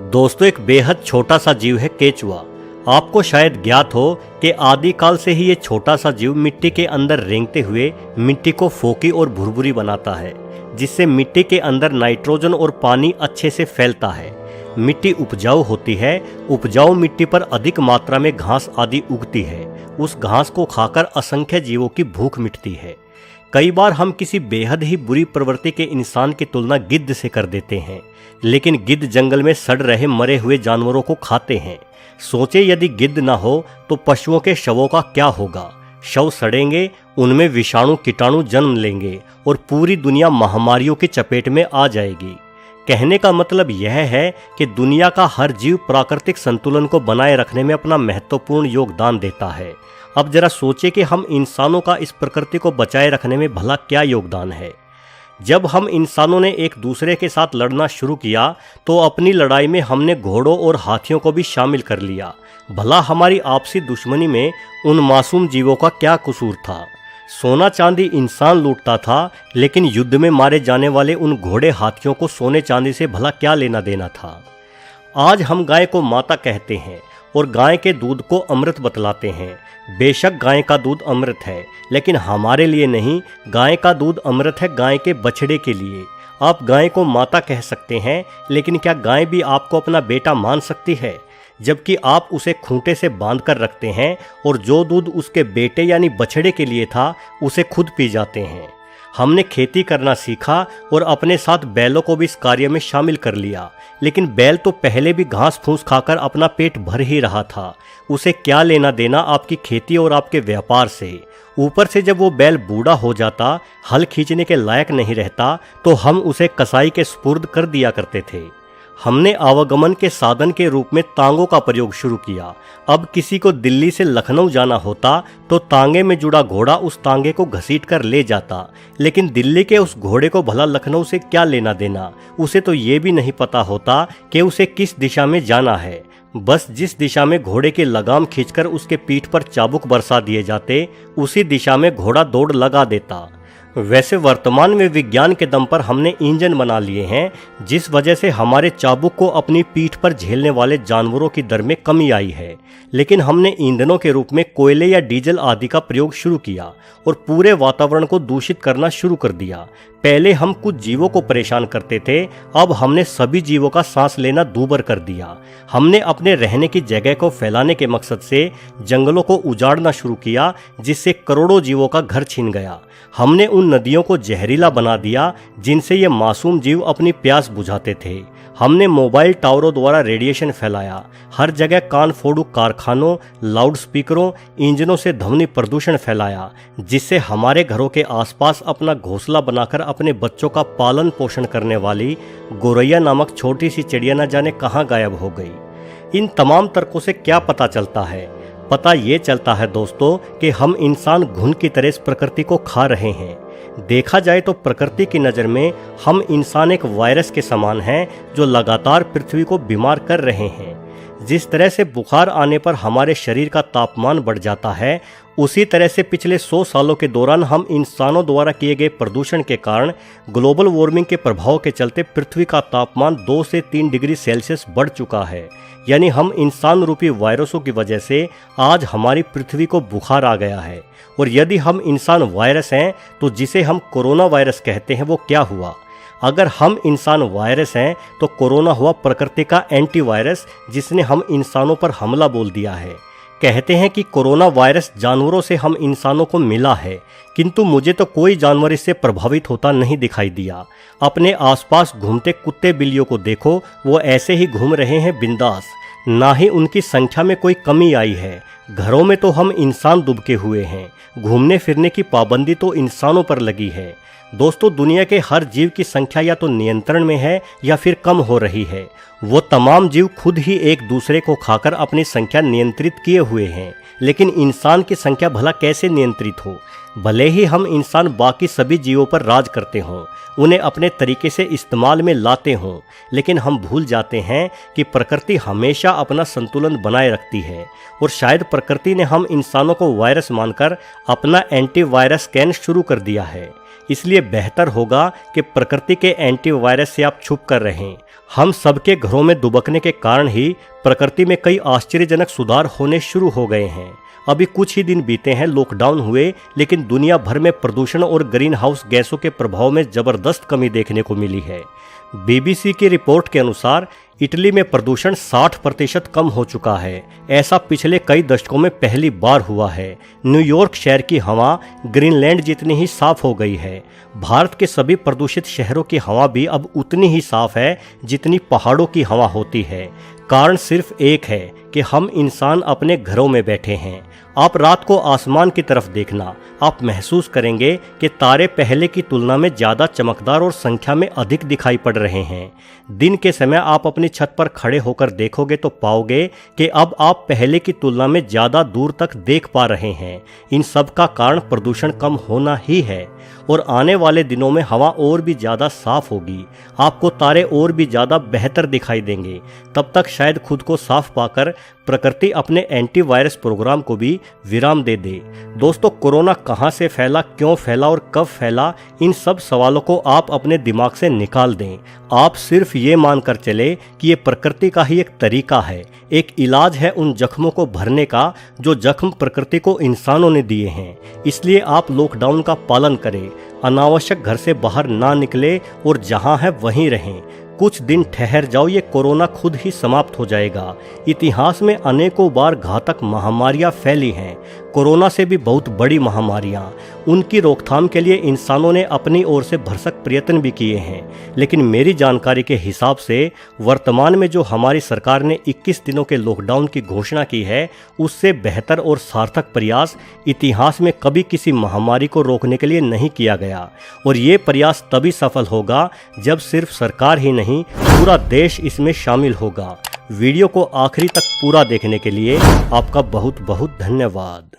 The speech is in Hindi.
दोस्तों, एक बेहद छोटा सा जीव है केचुआ। आपको शायद ज्ञात हो कि आदिकाल से ही ये छोटा सा जीव मिट्टी के अंदर रेंगते हुए मिट्टी को फोकी और भुरभुरी बनाता है, जिससे मिट्टी के अंदर नाइट्रोजन और पानी अच्छे से फैलता है। मिट्टी उपजाऊ होती है। उपजाऊ मिट्टी पर अधिक मात्रा में घास आदि उगती है। उस घास को खाकर असंख्य जीवों की भूख मिटती है। कई बार हम किसी बेहद ही बुरी प्रवृत्ति के इंसान की तुलना गिद्ध से कर देते हैं, लेकिन गिद्ध जंगल में सड़ रहे मरे हुए जानवरों को खाते हैं। सोचे यदि गिद्ध ना हो तो पशुओं के शवों का क्या होगा। शव सड़ेंगे, उनमें विषाणु कीटाणु जन्म लेंगे और पूरी दुनिया महामारियों की चपेट में आ जाएगी। कहने का मतलब यह है कि दुनिया का हर जीव प्राकृतिक संतुलन को बनाए रखने में अपना महत्वपूर्ण योगदान देता है। अब जरा सोचे कि हम इंसानों का इस प्रकृति को बचाए रखने में भला क्या योगदान है। जब हम इंसानों ने एक दूसरे के साथ लड़ना शुरू किया तो अपनी लड़ाई में हमने घोड़ों और हाथियों को भी शामिल कर लिया। भला हमारी आपसी दुश्मनी में उन मासूम जीवों का क्या कसूर था। सोना चांदी इंसान लूटता था, लेकिन युद्ध में मारे जाने वाले उन घोड़े हाथियों को सोने चांदी से भला क्या लेना देना था। आज हम गाय को माता कहते हैं और गाय के दूध को अमृत बतलाते हैं। बेशक गाय का दूध अमृत है, लेकिन हमारे लिए नहीं। गाय का दूध अमृत है गाय के बछड़े के लिए। आप गाय को माता कह सकते हैं, लेकिन क्या गाय भी आपको अपना बेटा मान सकती है, जबकि आप उसे खूंटे से बांध कर रखते हैं और जो दूध उसके बेटे यानी बछड़े के लिए था उसे खुद पी जाते हैं। हमने खेती करना सीखा और अपने साथ बैलों को भी इस कार्य में शामिल कर लिया, लेकिन बैल तो पहले भी घास फूस खाकर अपना पेट भर ही रहा था। उसे क्या लेना देना आपकी खेती और आपके व्यापार से। ऊपर से जब वो बैल बूढ़ा हो जाता, हल खींचने के लायक नहीं रहता, तो हम उसे कसाई के सुपुर्द कर दिया करते थे। हमने आवागमन के साधन के रूप में तांगों का प्रयोग शुरू किया। अब किसी को दिल्ली से लखनऊ जाना होता तो तांगे में जुड़ा घोड़ा उस तांगे को घसीट कर ले जाता, लेकिन दिल्ली के उस घोड़े को भला लखनऊ से क्या लेना देना। उसे तो ये भी नहीं पता होता कि उसे किस दिशा में जाना है। बस जिस दिशा में घोड़े की लगाम खींचकर उसके पीठ पर चाबुक बरसा दिए जाते, उसी दिशा में घोड़ा दौड़ लगा देता। वैसे वर्तमान में विज्ञान के दम पर हमने इंजन बना लिए हैं, जिस वजह से हमारे चाबुक को अपनी पीठ पर झेलने वाले जानवरों की दर में कमी आई है। लेकिन हमने ईंधनों के रूप में कोयले या डीजल आदि का प्रयोग शुरू किया और पूरे वातावरण को दूषित करना शुरू कर दिया। पहले हम कुछ जीवों को परेशान करते थे, अब हमने सभी जीवों का सांस लेना दूभर कर दिया। हमने अपने रहने की जगह को फैलाने के मकसद से जंगलों को उजाड़ना शुरू किया, जिससे करोड़ों जीवों का घर छिन गया। हमने उन नदियों को जहरीला बना दिया जिनसे ये मासूम जीव अपनी प्यास बुझाते थे। हमने मोबाइल टावरों द्वारा रेडिएशन फैलाया। हर जगह कान फोड़ू कारखानों, लाउड स्पीकरों, इंजनों से ध्वनि प्रदूषण फैलाया, जिससे हमारे घरों के आसपास अपना घोंसला बनाकर अपने बच्चों का पालन पोषण करने वाली गोरैया नामक छोटी सी चिड़िया न जाने कहाँ गायब हो गई। इन तमाम तर्कों से क्या पता चलता है? पता ये चलता है दोस्तों कि हम इंसान घुन की तरह इस प्रकृति को खा रहे हैं। देखा जाए तो प्रकृति की नज़र में हम इंसान एक वायरस के समान हैं, जो लगातार पृथ्वी को बीमार कर रहे हैं। जिस तरह से बुखार आने पर हमारे शरीर का तापमान बढ़ जाता है, उसी तरह से पिछले 100 सालों के दौरान हम इंसानों द्वारा किए गए प्रदूषण के कारण ग्लोबल वार्मिंग के प्रभाव के चलते पृथ्वी का तापमान 2 से 3 डिग्री सेल्सियस बढ़ चुका है। यानी हम इंसान रूपी वायरसों की वजह से आज हमारी पृथ्वी को बुखार आ गया है। और यदि हम इंसान वायरस हैं तो जिसे हम कोरोना वायरस कहते हैं वो क्या हुआ? अगर हम इंसान वायरस हैं तो कोरोना हुआ प्रकृति का एंटीवायरस, जिसने हम इंसानों पर हमला बोल दिया है। कहते हैं कि कोरोना वायरस जानवरों से हम इंसानों को मिला है, किंतु मुझे तो कोई जानवर इससे प्रभावित होता नहीं दिखाई दिया। अपने आसपास घूमते कुत्ते बिल्लियों को देखो, वो ऐसे ही घूम रहे हैं बिंदास। ना ही उनकी संख्या में कोई कमी आई है। घरों में तो हम इंसान दुबके हुए हैं। घूमने फिरने की पाबंदी तो इंसानों पर लगी है। दोस्तों, दुनिया के हर जीव की संख्या या तो नियंत्रण में है या फिर कम हो रही है। वो तमाम जीव खुद ही एक दूसरे को खाकर अपनी संख्या नियंत्रित किए हुए हैं, लेकिन इंसान की संख्या भला कैसे नियंत्रित हो? भले ही हम इंसान बाकी सभी जीवों पर राज करते हों, उन्हें अपने तरीके से इस्तेमाल में लाते हों, लेकिन हम भूल जाते हैं कि प्रकृति हमेशा अपना संतुलन बनाए रखती है। और शायद प्रकृति ने हम इंसानों को वायरस मानकर अपना एंटीवायरस स्कैन शुरू कर दिया है। इसलिए बेहतर होगा कि प्रकृति के एंटीवायरस से आप छुप कर रहें। हम सबके घरों में दुबकने के कारण ही प्रकृति में कई आश्चर्यजनक सुधार होने शुरू हो गए हैं। अभी कुछ ही दिन बीते हैं लॉकडाउन हुए, लेकिन दुनिया भर में प्रदूषण और ग्रीन हाउस गैसों के प्रभाव में जबरदस्त कमी देखने को मिली है। BBC की रिपोर्ट के अनुसार इटली में प्रदूषण 60% कम हो चुका है। ऐसा पिछले कई दशकों में पहली बार हुआ है। न्यूयॉर्क शहर की हवा ग्रीनलैंड जितनी ही साफ हो गई है। भारत के सभी प्रदूषित शहरों की हवा भी अब उतनी ही साफ है जितनी पहाड़ों की हवा होती है। कारण सिर्फ एक है कि हम इंसान अपने घरों में बैठे हैं। आप रात को आसमान की तरफ देखना, आप महसूस करेंगे कि तारे पहले की तुलना में ज़्यादा चमकदार और संख्या में अधिक दिखाई पड़ रहे हैं। दिन के समय आप अपनी छत पर खड़े होकर देखोगे तो पाओगे कि अब आप पहले की तुलना में ज़्यादा दूर तक देख पा रहे हैं। इन सब का कारण प्रदूषण कम होना ही है और आने वाले दिनों में हवा और भी ज़्यादा साफ होगी। आपको तारे और भी ज़्यादा बेहतर दिखाई देंगे। तब तक शायद खुद को साफ पाकर प्रकृति अपने एंटीवायरस प्रोग्राम को भी विराम दे दे। दोस्तों, कोरोना कहां से फैला, क्यों फैला और कब फैला, इन सब सवालों को आप अपने दिमाग से निकाल दें। आप सिर्फ ये मानकर चले कि ये प्रकृति का ही एक तरीका है, एक इलाज है उन जख्मों को भरने का जो जख्म प्रकृति को इंसानों ने दिए हैं। इसलिए आप लॉकडाउन का पालन करें, अनावश्यक घर से बाहर ना निकले और जहां है वहीं रहें। कुछ दिन ठहर जाओ, ये कोरोना खुद ही समाप्त हो जाएगा। इतिहास में अनेकों बार घातक महामारियां फैली हैं, कोरोना से भी बहुत बड़ी महामारियां। उनकी रोकथाम के लिए इंसानों ने अपनी ओर से भरसक प्रयत्न भी किए हैं, लेकिन मेरी जानकारी के हिसाब से वर्तमान में जो हमारी सरकार ने 21 दिनों के लॉकडाउन की घोषणा की है, उससे बेहतर और सार्थक प्रयास इतिहास में कभी किसी महामारी को रोकने के लिए नहीं किया गया। और ये प्रयास तभी सफल होगा जब सिर्फ सरकार ही नहीं, पूरा देश इसमें शामिल होगा। वीडियो को आखिरी तक पूरा देखने के लिए आपका बहुत बहुत धन्यवाद।